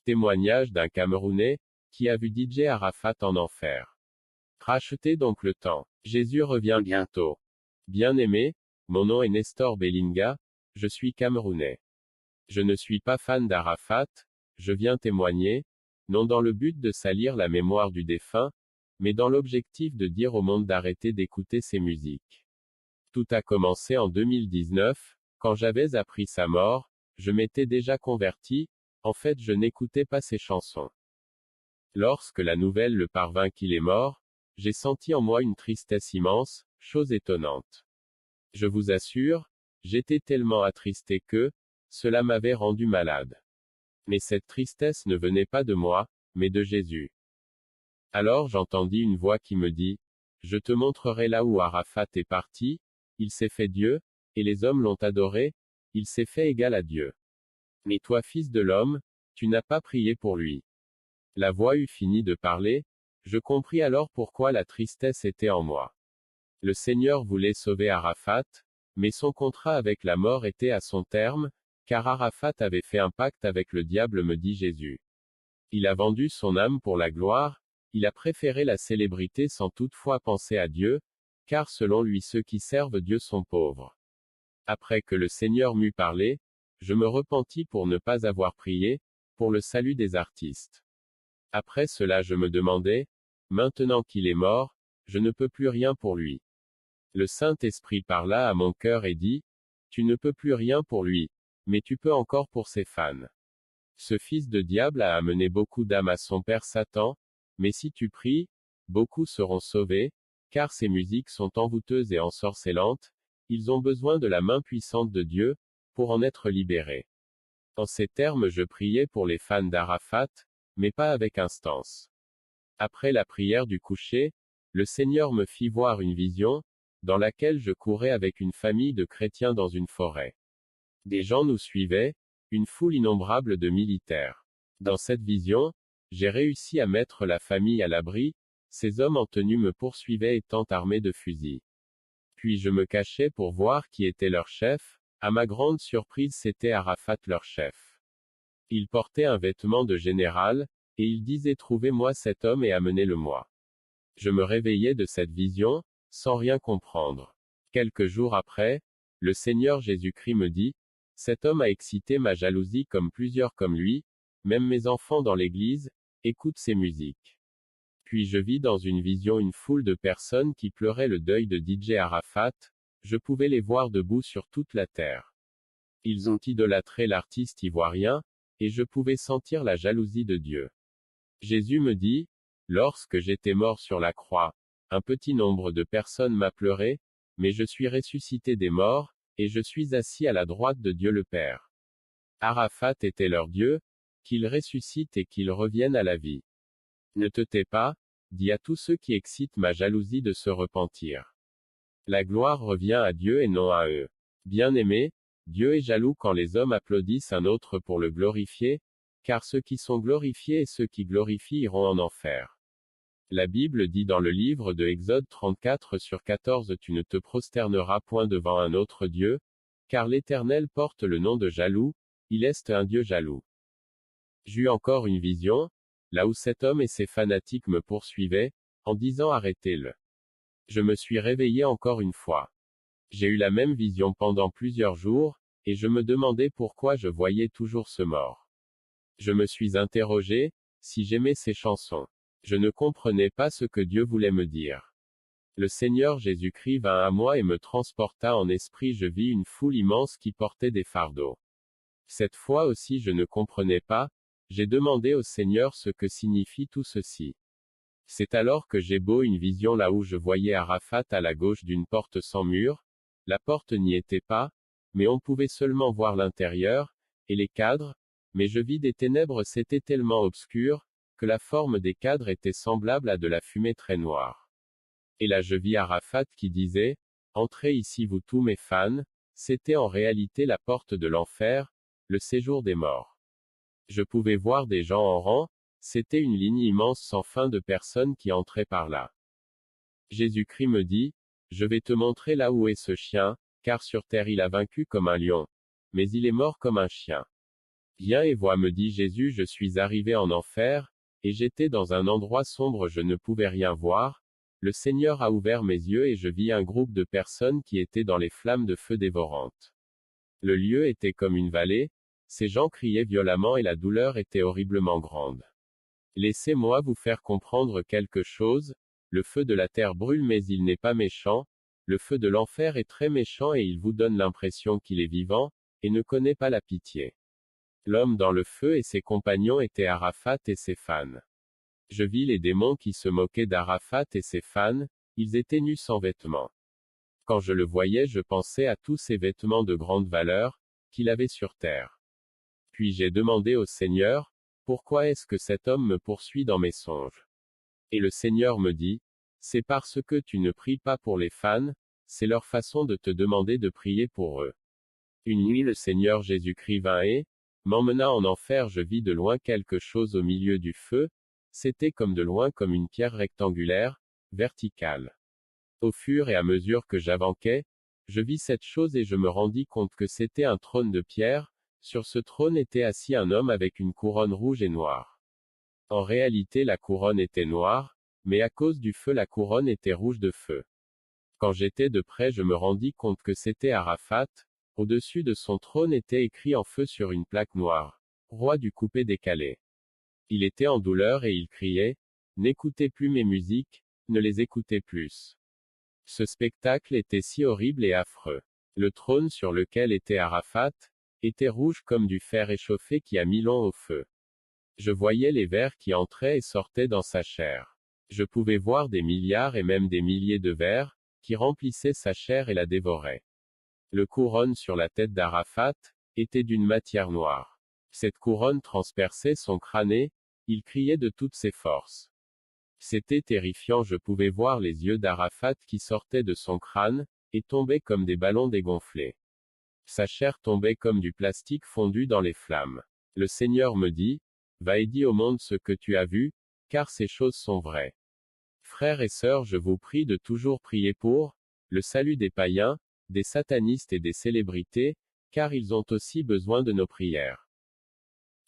Témoignage d'un Camerounais, qui a vu DJ Arafat en enfer. Rachetez donc le temps. Jésus revient bientôt. Bien-aimé, mon nom est Nestor Bellinga, je suis Camerounais. Je ne suis pas fan d'Arafat, je viens témoigner, non dans le but de salir la mémoire du défunt, mais dans l'objectif de dire au monde d'arrêter d'écouter ses musiques. Tout a commencé en 2019, quand j'avais appris sa mort, je m'étais déjà converti, en fait je n'écoutais pas ses chansons. Lorsque la nouvelle le parvint qu'il est mort, j'ai senti en moi une tristesse immense, chose étonnante. Je vous assure, j'étais tellement attristé que, cela m'avait rendu malade. Mais cette tristesse ne venait pas de moi, mais de Jésus. Alors j'entendis une voix qui me dit, je te montrerai là où Arafat est parti, il s'est fait Dieu, et les hommes l'ont adoré, il s'est fait égal à Dieu. Mais toi fils de l'homme, tu n'as pas prié pour lui. La voix eut fini de parler, je compris alors pourquoi la tristesse était en moi. Le Seigneur voulait sauver Arafat, mais son contrat avec la mort était à son terme, car Arafat avait fait un pacte avec le diable, me dit Jésus. Il a vendu son âme pour la gloire, il a préféré la célébrité sans toutefois penser à Dieu, car selon lui ceux qui servent Dieu sont pauvres. Après que le Seigneur m'eut parlé, je me repentis pour ne pas avoir prié, pour le salut des artistes. Après cela je me demandais, maintenant qu'il est mort, je ne peux plus rien pour lui. Le Saint-Esprit parla à mon cœur et dit, tu ne peux plus rien pour lui, mais tu peux encore pour ses fans. Ce fils de diable a amené beaucoup d'âmes à son père Satan, mais si tu pries, beaucoup seront sauvés, car ces musiques sont envoûteuses et ensorcelantes, ils ont besoin de la main puissante de Dieu, pour en être libérés. En ces termes je priais pour les fans d'Arafat, mais pas avec instance. Après la prière du coucher, le Seigneur me fit voir une vision, dans laquelle je courais avec une famille de chrétiens dans une forêt. Des gens nous suivaient, une foule innombrable de militaires. Dans cette vision, j'ai réussi à mettre la famille à l'abri, ces hommes en tenue me poursuivaient étant armés de fusils. Puis je me cachais pour voir qui était leur chef, à ma grande surprise c'était Arafat leur chef. Il portait un vêtement de général, et il disait trouvez-moi cet homme et amenez-le-moi. Je me réveillais de cette vision, sans rien comprendre. Quelques jours après, le Seigneur Jésus-Christ me dit, cet homme a excité ma jalousie comme plusieurs comme lui, même mes enfants dans l'église, écoutent ses musiques. Puis je vis dans une vision une foule de personnes qui pleuraient le deuil de DJ Arafat, je pouvais les voir debout sur toute la terre. Ils ont idolâtré l'artiste ivoirien, et je pouvais sentir la jalousie de Dieu. Jésus me dit, lorsque j'étais mort sur la croix, un petit nombre de personnes m'a pleuré, mais je suis ressuscité des morts, et je suis assis à la droite de Dieu le Père. Arafat était leur Dieu, qu'il ressuscite et qu'il revienne à la vie. Ne te tais pas, dis à tous ceux qui excitent ma jalousie de se repentir. La gloire revient à Dieu et non à eux. Bien-aimé, Dieu est jaloux quand les hommes applaudissent un autre pour le glorifier, car ceux qui sont glorifiés et ceux qui glorifient iront en enfer. La Bible dit dans le livre de Exode 34/14 Tu ne te prosterneras point devant un autre Dieu, car l'Éternel porte le nom de jaloux, il est un Dieu jaloux. J'eus encore une vision, là où cet homme et ses fanatiques me poursuivaient, en disant arrêtez-le. Je me suis réveillé encore une fois. J'ai eu la même vision pendant plusieurs jours, et je me demandais pourquoi je voyais toujours ce mort. Je me suis interrogé, si j'aimais ces chansons. Je ne comprenais pas ce que Dieu voulait me dire. Le Seigneur Jésus-Christ vint à moi et me transporta en esprit. Je vis une foule immense qui portait des fardeaux. Cette fois aussi je ne comprenais pas, j'ai demandé au Seigneur ce que signifie tout ceci. C'est alors que j'ai beau une vision là où je voyais Arafat à la gauche d'une porte sans mur, la porte n'y était pas, mais on pouvait seulement voir l'intérieur, et les cadres, mais je vis des ténèbres c'était tellement obscur, que la forme des cadres était semblable à de la fumée très noire. Et là je vis Arafat qui disait, entrez ici vous tous mes fans, c'était en réalité la porte de l'enfer, le séjour des morts. Je pouvais voir des gens en rang, c'était une ligne immense sans fin de personnes qui entraient par là. Jésus-Christ me dit, je vais te montrer là où est ce chien, car sur terre il a vaincu comme un lion, mais il est mort comme un chien. Viens et vois, me dit Jésus, je suis arrivé en enfer, et j'étais dans un endroit sombre, je ne pouvais rien voir. Le Seigneur a ouvert mes yeux et je vis un groupe de personnes qui étaient dans les flammes de feu dévorantes. Le lieu était comme une vallée, ces gens criaient violemment et la douleur était horriblement grande. Laissez-moi vous faire comprendre quelque chose, le feu de la terre brûle mais il n'est pas méchant, le feu de l'enfer est très méchant et il vous donne l'impression qu'il est vivant, et ne connaît pas la pitié. L'homme dans le feu et ses compagnons étaient Arafat et ses fans. Je vis les démons qui se moquaient d'Arafat et ses fans, ils étaient nus sans vêtements. Quand je le voyais, je pensais à tous ces vêtements de grande valeur, qu'il avait sur terre. Puis j'ai demandé au Seigneur, pourquoi est-ce que cet homme me poursuit dans mes songes? Et le Seigneur me dit, c'est parce que tu ne pries pas pour les fans, c'est leur façon de te demander de prier pour eux. Une nuit le Seigneur Jésus-Christ vint et m'emmena en enfer, je vis de loin quelque chose au milieu du feu, c'était comme de loin comme une pierre rectangulaire, verticale. Au fur et à mesure que j'avançais, je vis cette chose et je me rendis compte que c'était un trône de pierre, sur ce trône était assis un homme avec une couronne rouge et noire. En réalité la couronne était noire, mais à cause du feu la couronne était rouge de feu. Quand j'étais de près je me rendis compte que c'était Arafat, au-dessus de son trône était écrit en feu sur une plaque noire, roi du coupé-décalé. Il était en douleur et il criait, n'écoutez plus mes musiques, ne les écoutez plus. Ce spectacle était si horrible et affreux. Le trône sur lequel était Arafat, était rouge comme du fer échauffé qui a mis long au feu. Je voyais les vers qui entraient et sortaient dans sa chair. Je pouvais voir des milliards et même des milliers de vers, qui remplissaient sa chair et la dévoraient. Le couronne sur la tête d'Arafat, était d'une matière noire. Cette couronne transperçait son crâne et, il criait de toutes ses forces. C'était terrifiant, je pouvais voir les yeux d'Arafat qui sortaient de son crâne, et tombaient comme des ballons dégonflés. Sa chair tombait comme du plastique fondu dans les flammes. Le Seigneur me dit, va et dis au monde ce que tu as vu, car ces choses sont vraies. Frères et sœurs, je vous prie de toujours prier pour le salut des païens, des satanistes et des célébrités, car ils ont aussi besoin de nos prières.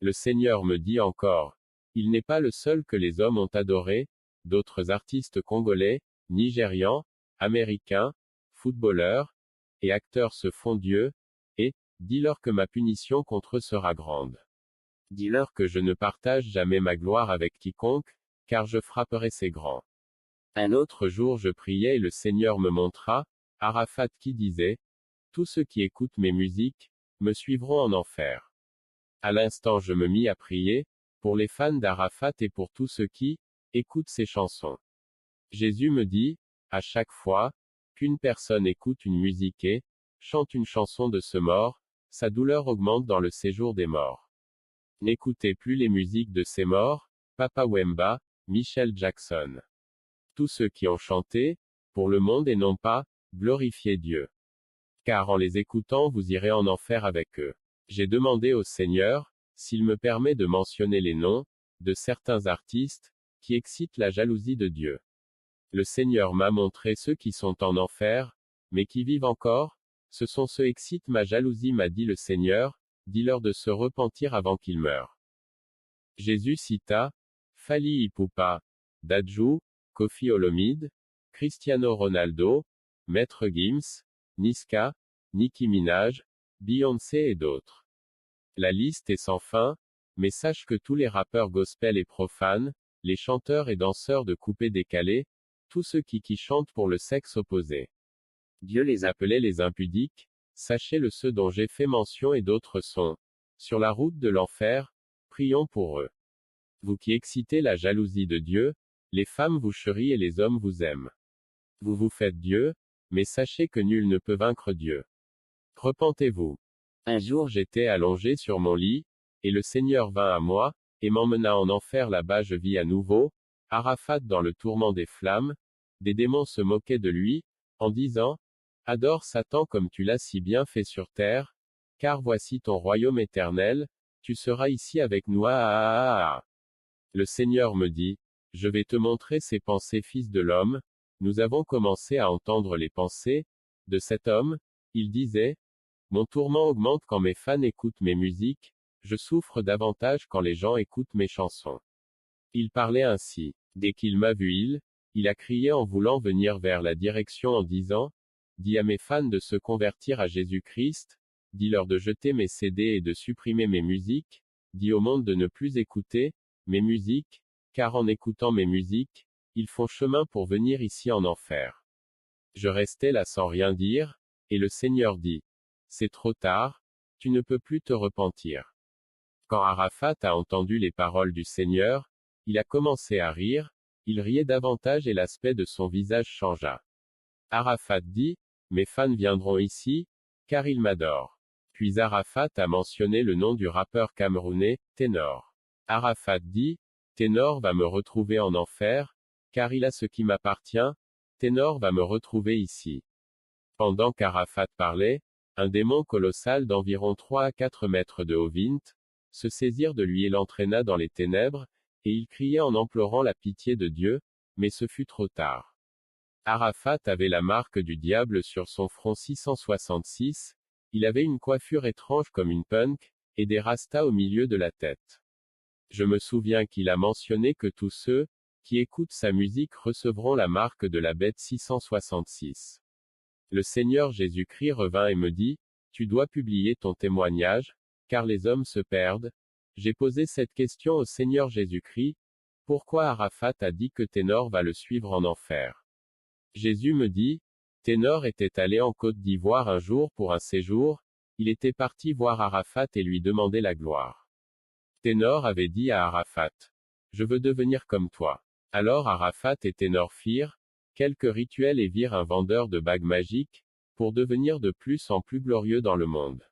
Le Seigneur me dit encore, il n'est pas le seul que les hommes ont adoré, d'autres artistes congolais, nigérians, américains, footballeurs, et acteurs se font Dieu, et, dis-leur que ma punition contre eux sera grande. Dis-leur que je ne partage jamais ma gloire avec quiconque, car je frapperai ces grands. Un autre jour je priais et le Seigneur me montra, Arafat qui disait, tous ceux qui écoutent mes musiques, me suivront en enfer. À l'instant je me mis à prier, pour les fans d'Arafat et pour tous ceux qui écoutent ses chansons. Jésus me dit, à chaque fois qu'une personne écoute une musique et chante une chanson de ce mort, sa douleur augmente dans le séjour des morts. N'écoutez plus les musiques de ces morts, Papa Wemba, Michael Jackson. Tous ceux qui ont chanté, pour le monde et non pas, glorifier Dieu. Car en les écoutant vous irez en enfer avec eux. J'ai demandé au Seigneur, s'il me permet de mentionner les noms, de certains artistes, qui excitent la jalousie de Dieu. Le Seigneur m'a montré ceux qui sont en enfer, mais qui vivent encore, ce sont ceux qui excitent ma jalousie, m'a dit le Seigneur, dis-leur de se repentir avant qu'ils meurent. Jésus cita, Fally Ipupa, Dadju, Koffi Olomide, Cristiano Ronaldo, Maître Gims, Niska, Nicki Minaj, Beyoncé et d'autres. La liste est sans fin, mais sache que tous les rappeurs gospel et profanes, les chanteurs et danseurs de coupé-décalé, tous ceux qui chantent pour le sexe opposé. Dieu les appelait les impudiques, sachez-le, ceux dont j'ai fait mention et d'autres sont sur la route de l'enfer, prions pour eux. Vous qui excitez la jalousie de Dieu, les femmes vous charrient et les hommes vous aiment. Vous vous faites Dieu, mais sachez que nul ne peut vaincre Dieu. Repentez-vous. Un jour j'étais allongé sur mon lit, et le Seigneur vint à moi, et m'emmena en enfer. Là-bas je vis à nouveau Arafat dans le tourment des flammes. Des démons se moquaient de lui, en disant, adore Satan comme tu l'as si bien fait sur terre, car voici ton royaume éternel, tu seras ici avec nous. Le Seigneur me dit, je vais te montrer ses pensées, fils de l'homme. Nous avons commencé à entendre les pensées de cet homme. Il disait, mon tourment augmente quand mes fans écoutent mes musiques, je souffre davantage quand les gens écoutent mes chansons. Il parlait ainsi. Dès qu'il m'a vu, il a crié en voulant venir vers la direction en disant, dis à mes fans de se convertir à Jésus-Christ, dis-leur de jeter mes CD et de supprimer mes musiques, dis au monde de ne plus écouter mes musiques, car en écoutant mes musiques, ils font chemin pour venir ici en enfer. Je restais là sans rien dire, et le Seigneur dit, c'est trop tard, tu ne peux plus te repentir. Quand Arafat a entendu les paroles du Seigneur, il a commencé à rire, il riait davantage et l'aspect de son visage changea. Arafat dit, mes fans viendront ici, car ils m'adorent. Puis Arafat a mentionné le nom du rappeur camerounais, Ténor. Arafat dit, Ténor va me retrouver en enfer, car il a ce qui m'appartient, Ténor va me retrouver ici. Pendant qu'Arafat parlait, un démon colossal d'environ 3 à 4 mètres de haut se saisir de lui et l'entraîna dans les ténèbres, et il criait en implorant la pitié de Dieu, mais ce fut trop tard. Arafat avait la marque du diable sur son front 666, il avait une coiffure étrange comme une punk, et des rastas au milieu de la tête. Je me souviens qu'il a mentionné que tous ceux qui écoutent sa musique recevront la marque de la bête 666. Le Seigneur Jésus-Christ revint et me dit, tu dois publier ton témoignage, car les hommes se perdent. J'ai posé cette question au Seigneur Jésus-Christ, pourquoi Arafat a dit que Ténor va le suivre en enfer? Jésus me dit, Ténor était allé en Côte d'Ivoire un jour pour un séjour, il était parti voir Arafat et lui demander la gloire. Ténor avait dit à Arafat, je veux devenir comme toi. Alors Arafat et Ténor firent quelques rituels et virent un vendeur de bagues magiques, pour devenir de plus en plus glorieux dans le monde.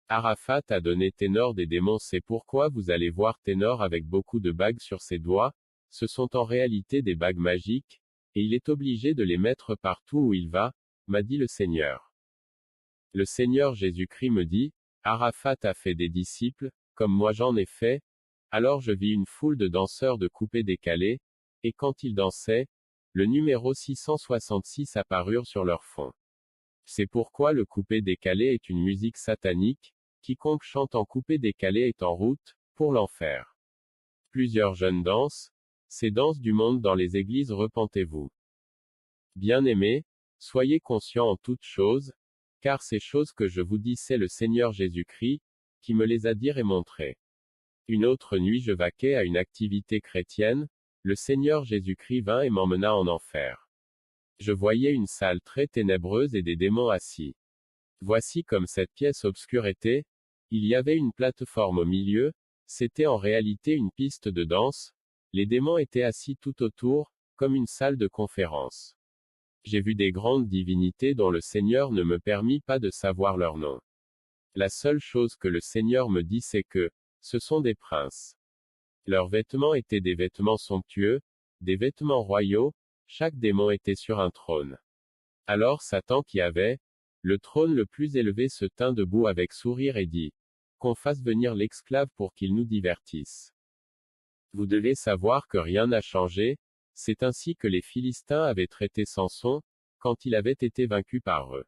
Arafat a donné Ténor des démons, c'est pourquoi vous allez voir Ténor avec beaucoup de bagues sur ses doigts, ce sont en réalité des bagues magiques, et il est obligé de les mettre partout où il va, m'a dit le Seigneur. Le Seigneur Jésus-Christ me dit, Arafat a fait des disciples, comme moi j'en ai fait, alors je vis une foule de danseurs de coupé-décalé, et quand ils dansaient, le numéro 666 apparurent sur leur fond. C'est pourquoi le coupé-décalé est une musique satanique, quiconque chante en coupé-décalé est en route, pour l'enfer. Plusieurs jeunes dansent, ces danses du monde dans les églises, repentez-vous. Bien-aimés, soyez conscients en toutes choses, car ces choses que je vous dis c'est le Seigneur Jésus-Christ, qui me les a dit et montrées. Une autre nuit je vaquais à une activité chrétienne, le Seigneur Jésus-Christ vint et m'emmena en enfer. Je voyais une salle très ténébreuse et des démons assis. Voici comme cette pièce obscure était, il y avait une plateforme au milieu, c'était en réalité une piste de danse, les démons étaient assis tout autour, comme une salle de conférence. J'ai vu des grandes divinités dont le Seigneur ne me permit pas de savoir leur nom. La seule chose que le Seigneur me dit c'est que, ce sont des princes. Leurs vêtements étaient des vêtements somptueux, des vêtements royaux, chaque démon était sur un trône. Alors Satan qui avait le trône le plus élevé se tint debout avec sourire et dit, qu'on fasse venir l'esclave pour qu'il nous divertisse. Vous devez savoir que rien n'a changé, c'est ainsi que les Philistins avaient traité Samson, quand il avait été vaincu par eux.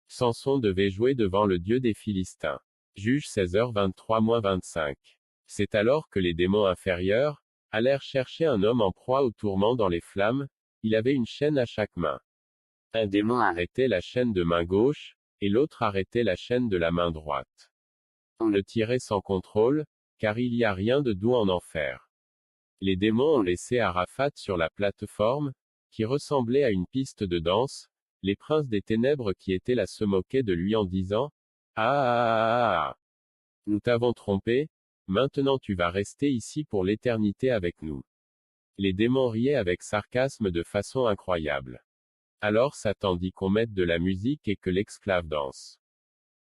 Samson devait jouer devant le Dieu des Philistins. Juge 16h23-25. C'est alors que les démons inférieurs allèrent chercher un homme en proie au tourment dans les flammes, il avait une chaîne à chaque main. Un démon arrêtait la chaîne de main gauche, et l'autre arrêtait la chaîne de la main droite. On le tirait sans contrôle, car il n'y a rien de doux en enfer. Les démons ont laissé Arafat sur la plateforme, qui ressemblait à une piste de danse, les princes des ténèbres qui étaient là se moquaient de lui en disant, ah, nous t'avons trompé, maintenant tu vas rester ici pour l'éternité avec nous. Les démons riaient avec sarcasme de façon incroyable. Alors Satan dit qu'on mette de la musique et que l'esclave danse.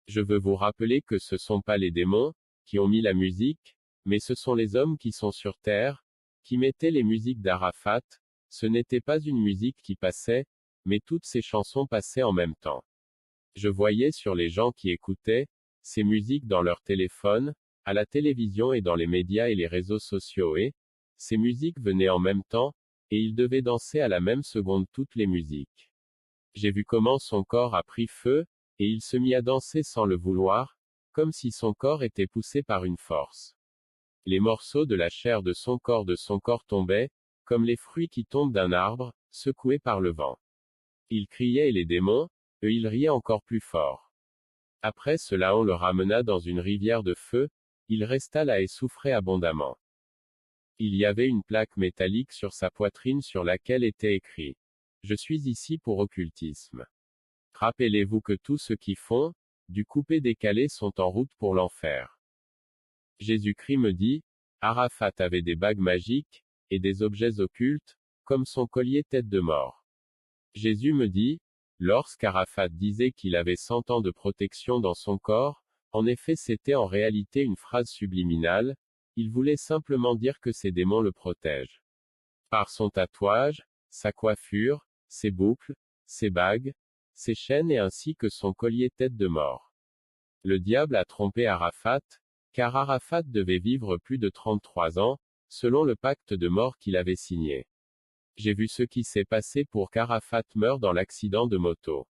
Je veux vous rappeler que ce sont pas les démons qui ont mis la musique, mais ce sont les hommes qui sont sur terre, qui mettaient les musiques d'Arafat, ce n'était pas une musique qui passait, mais toutes ces chansons passaient en même temps. Je voyais sur les gens qui écoutaient ces musiques dans leur téléphone, à la télévision et dans les médias et les réseaux sociaux et ces musiques venaient en même temps, et ils devaient danser à la même seconde toutes les musiques. J'ai vu comment son corps a pris feu, et il se mit à danser sans le vouloir, comme si son corps était poussé par une force. Les morceaux de la chair de son corps tombaient, comme les fruits qui tombent d'un arbre, secoués par le vent. Il criait et les démons, eux ils riaient encore plus fort. Après cela on le ramena dans une rivière de feu, il resta là et souffrait abondamment. Il y avait une plaque métallique sur sa poitrine sur laquelle était écrit « Je suis ici pour occultisme ». Rappelez-vous que tous ceux qui font du coupé-décalé sont en route pour l'enfer. Jésus-Christ me dit, Arafat avait des bagues magiques, et des objets occultes, comme son collier tête de mort. Jésus me dit, lorsqu'Arafat disait qu'il avait 100 ans de protection dans son corps, en effet c'était en réalité une phrase subliminale, il voulait simplement dire que ses démons le protègent. Par son tatouage, sa coiffure, ses boucles, ses bagues, ses chaînes et ainsi que son collier tête de mort. Le diable a trompé Arafat, car Arafat devait vivre plus de 33 ans, selon le pacte de mort qu'il avait signé. J'ai vu ce qui s'est passé pour qu'Arafat meure dans l'accident de moto.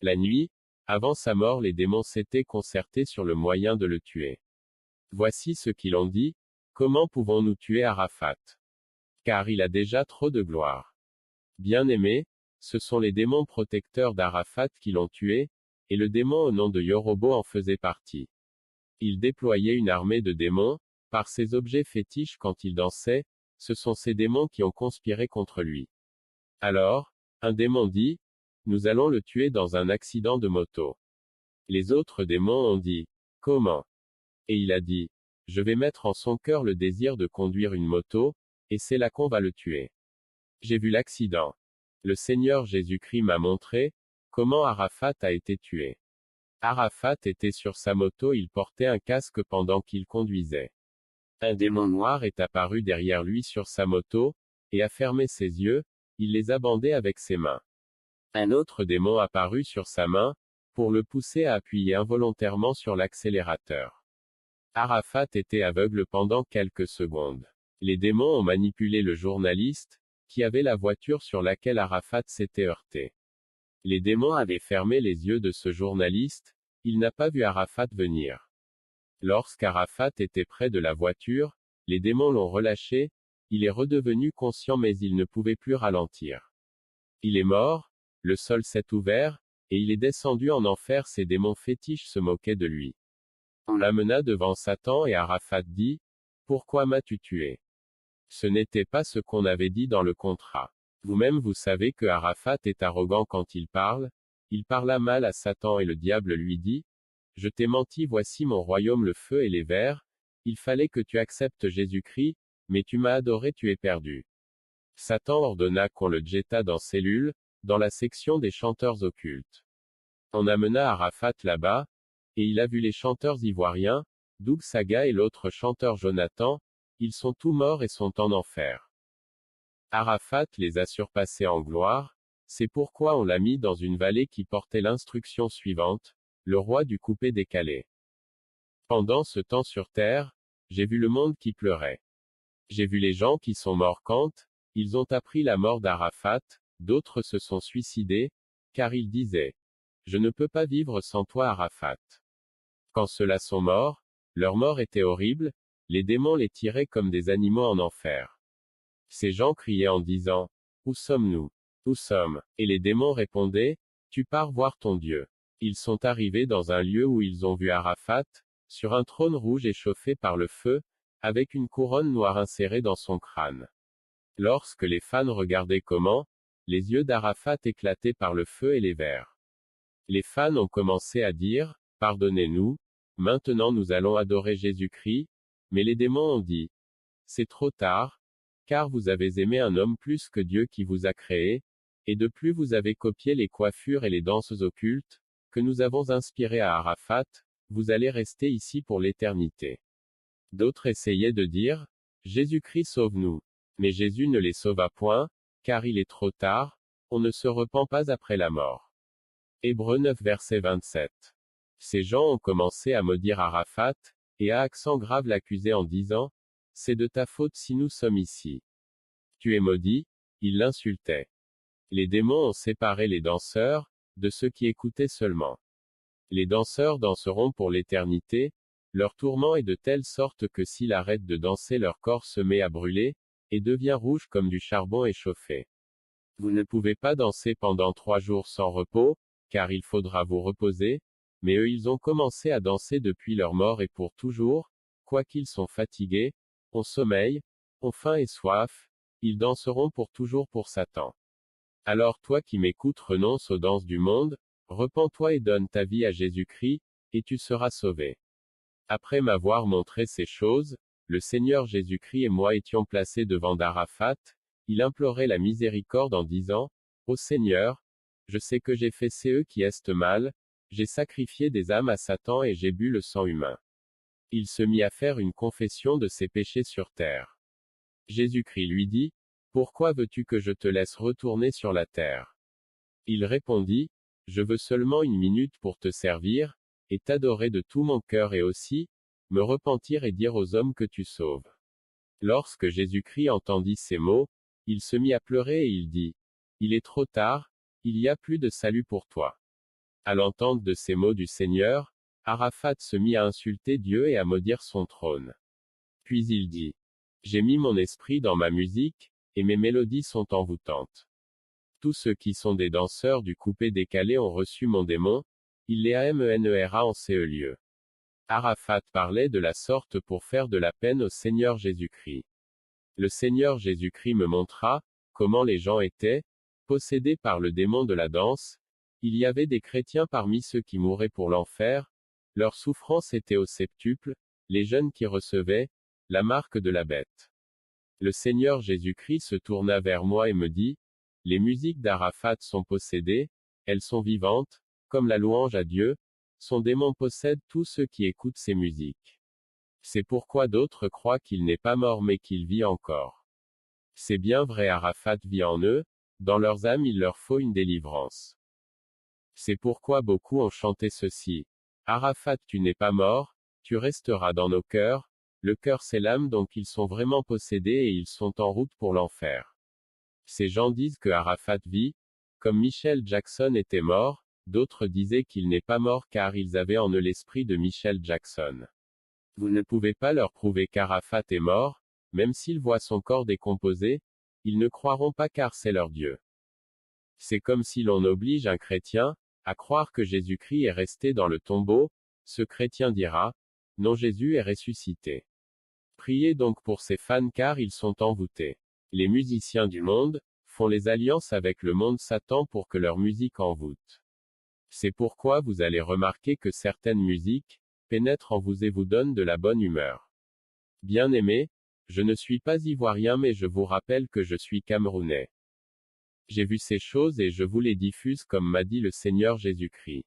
La nuit, avant sa mort, les démons s'étaient concertés sur le moyen de le tuer. Voici ce qu'ils ont dit, comment pouvons-nous tuer Arafat? Car il a déjà trop de gloire. Bien-aimés, ce sont les démons protecteurs d'Arafat qui l'ont tué, et le démon au nom de Yorobo en faisait partie. Il déployait une armée de démons, par ses objets fétiches quand il dansait, ce sont ces démons qui ont conspiré contre lui. Alors, un démon dit, nous allons le tuer dans un accident de moto. Les autres démons ont dit, comment? Et il a dit, je vais mettre en son cœur le désir de conduire une moto, et c'est là qu'on va le tuer. J'ai vu l'accident. Le Seigneur Jésus-Christ m'a montré, comment Arafat a été tué. Arafat était sur sa moto, il portait un casque pendant qu'il conduisait. Un démon noir est apparu derrière lui sur sa moto, et a fermé ses yeux, il les a bandés avec ses mains. Un autre démon apparut sur sa main, pour le pousser à appuyer involontairement sur l'accélérateur. Arafat était aveugle pendant quelques secondes. Les démons ont manipulé le journaliste, qui avait la voiture sur laquelle Arafat s'était heurté. Les démons avaient fermé les yeux de ce journaliste, il n'a pas vu Arafat venir. Lorsqu'Arafat était près de la voiture, les démons l'ont relâché, il est redevenu conscient mais il ne pouvait plus ralentir. Il est mort, le sol s'est ouvert, et il est descendu en enfer. Ces démons fétiches se moquaient de lui. On l'amena devant Satan et Arafat dit, pourquoi m'as-tu tué? Ce n'était pas ce qu'on avait dit dans le contrat. Vous-même vous savez que Arafat est arrogant quand il parle. Il parla mal à Satan et le diable lui dit, je t'ai menti, voici mon royaume le feu et les vers, il fallait que tu acceptes Jésus-Christ, mais tu m'as adoré, tu es perdu. Satan ordonna qu'on le jettât dans cellule, dans la section des chanteurs occultes. On amena Arafat là-bas, et il a vu les chanteurs ivoiriens, Doug Saga et l'autre chanteur Jonathan, ils sont tous morts et sont en enfer. Arafat les a surpassés en gloire, c'est pourquoi on l'a mis dans une vallée qui portait l'instruction suivante, le roi du coupé-décalé. Pendant ce temps sur terre, j'ai vu le monde qui pleurait. J'ai vu les gens qui sont morts quand ils ont appris la mort d'Arafat, d'autres se sont suicidés, car ils disaient, je ne peux pas vivre sans toi Arafat. Quand ceux-là sont morts, leur mort était horrible, les démons les tiraient comme des animaux en enfer. Ces gens criaient en disant, où sommes-nous? Où sommes? Et les démons répondaient, tu pars voir ton Dieu. Ils sont arrivés dans un lieu où ils ont vu Arafat, sur un trône rouge échauffé par le feu, avec une couronne noire insérée dans son crâne. Lorsque les fans regardaient comment, les yeux d'Arafat éclataient par le feu et les vers. Les fans ont commencé à dire, pardonnez-nous, maintenant nous allons adorer Jésus-Christ, mais les démons ont dit, c'est trop tard, car vous avez aimé un homme plus que Dieu qui vous a créé, et de plus vous avez copié les coiffures et les danses occultes, que nous avons inspirées à Arafat, vous allez rester ici pour l'éternité. D'autres essayaient de dire, Jésus-Christ sauve-nous. Mais Jésus ne les sauva point, car il est trop tard, on ne se repent pas après la mort. Hébreux 9 verset 27. Ces gens ont commencé à maudire Arafat, et à accent grave l'accuser en disant, c'est de ta faute si nous sommes ici. Tu es maudit, ils l'insultaient. Les démons ont séparé les danseurs, de ceux qui écoutaient seulement. Les danseurs danseront pour l'éternité, leur tourment est de telle sorte que s'ils arrêtent de danser leur corps se met à brûler, et devient rouge comme du charbon échauffé. Vous ne pouvez pas danser pendant 3 jours sans repos, car il faudra vous reposer, mais eux ils ont commencé à danser depuis leur mort et pour toujours, quoiqu'ils sont fatigués, ont sommeil, ont faim et soif, ils danseront pour toujours pour Satan. Alors toi qui m'écoutes renonce aux danses du monde, repens-toi et donne ta vie à Jésus-Christ, et tu seras sauvé. Après m'avoir montré ces choses, le Seigneur Jésus-Christ et moi étions placés devant d'Arafat, il implorait la miséricorde en disant, Ô Seigneur, je sais que j'ai fait ce qui est mal, j'ai sacrifié des âmes à Satan et j'ai bu le sang humain. Il se mit à faire une confession de ses péchés sur terre. Jésus-Christ lui dit, Pourquoi veux-tu que je te laisse retourner sur la terre? Il répondit, Je veux seulement une minute pour te servir, et t'adorer de tout mon cœur et aussi, me repentir et dire aux hommes que tu sauves. Lorsque Jésus-Christ entendit ces mots, il se mit à pleurer et il dit, Il est trop tard, il y a plus de salut pour toi. À l'entente de ces mots du Seigneur, Arafat se mit à insulter Dieu et à maudire son trône. Puis il dit, J'ai mis mon esprit dans ma musique, et mes mélodies sont envoûtantes. Tous ceux qui sont des danseurs du coupé décalé ont reçu mon démon, il les amenera en ces lieux. Arafat parlait de la sorte pour faire de la peine au Seigneur Jésus-Christ. Le Seigneur Jésus-Christ me montra, comment les gens étaient, possédés par le démon de la danse, il y avait des chrétiens parmi ceux qui mouraient pour l'enfer, leur souffrance était au septuple, les jeunes qui recevaient, la marque de la bête. Le Seigneur Jésus-Christ se tourna vers moi et me dit, Les musiques d'Arafat sont possédées, elles sont vivantes, comme la louange à Dieu, son démon possède tous ceux qui écoutent ses musiques. C'est pourquoi d'autres croient qu'il n'est pas mort mais qu'il vit encore. C'est bien vrai, Arafat vit en eux, dans leurs âmes il leur faut une délivrance. C'est pourquoi beaucoup ont chanté ceci. Arafat, tu n'es pas mort, tu resteras dans nos cœurs, le cœur c'est l'âme donc ils sont vraiment possédés et ils sont en route pour l'enfer. Ces gens disent que Arafat vit, comme Michael Jackson était mort, d'autres disaient qu'il n'est pas mort car ils avaient en eux l'esprit de Michael Jackson. Vous ne pouvez pas leur prouver qu'Arafat est mort, même s'ils voient son corps décomposé, ils ne croiront pas car c'est leur Dieu. C'est comme si l'on oblige un chrétien à croire que Jésus-Christ est resté dans le tombeau, ce chrétien dira, non Jésus est ressuscité. Priez donc pour ces fans car ils sont envoûtés. Les musiciens du monde font les alliances avec le monde Satan pour que leur musique envoûte. C'est pourquoi vous allez remarquer que certaines musiques pénètrent en vous et vous donnent de la bonne humeur. Bien-aimés, je ne suis pas ivoirien mais je vous rappelle que je suis camerounais. J'ai vu ces choses et je vous les diffuse comme m'a dit le Seigneur Jésus-Christ.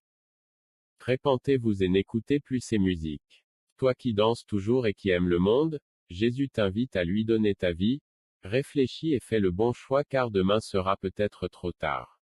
Répentez-vous et n'écoutez plus ces musiques. Toi qui danses toujours et qui aimes le monde, Jésus t'invite à lui donner ta vie, réfléchis et fais le bon choix car demain sera peut-être trop tard.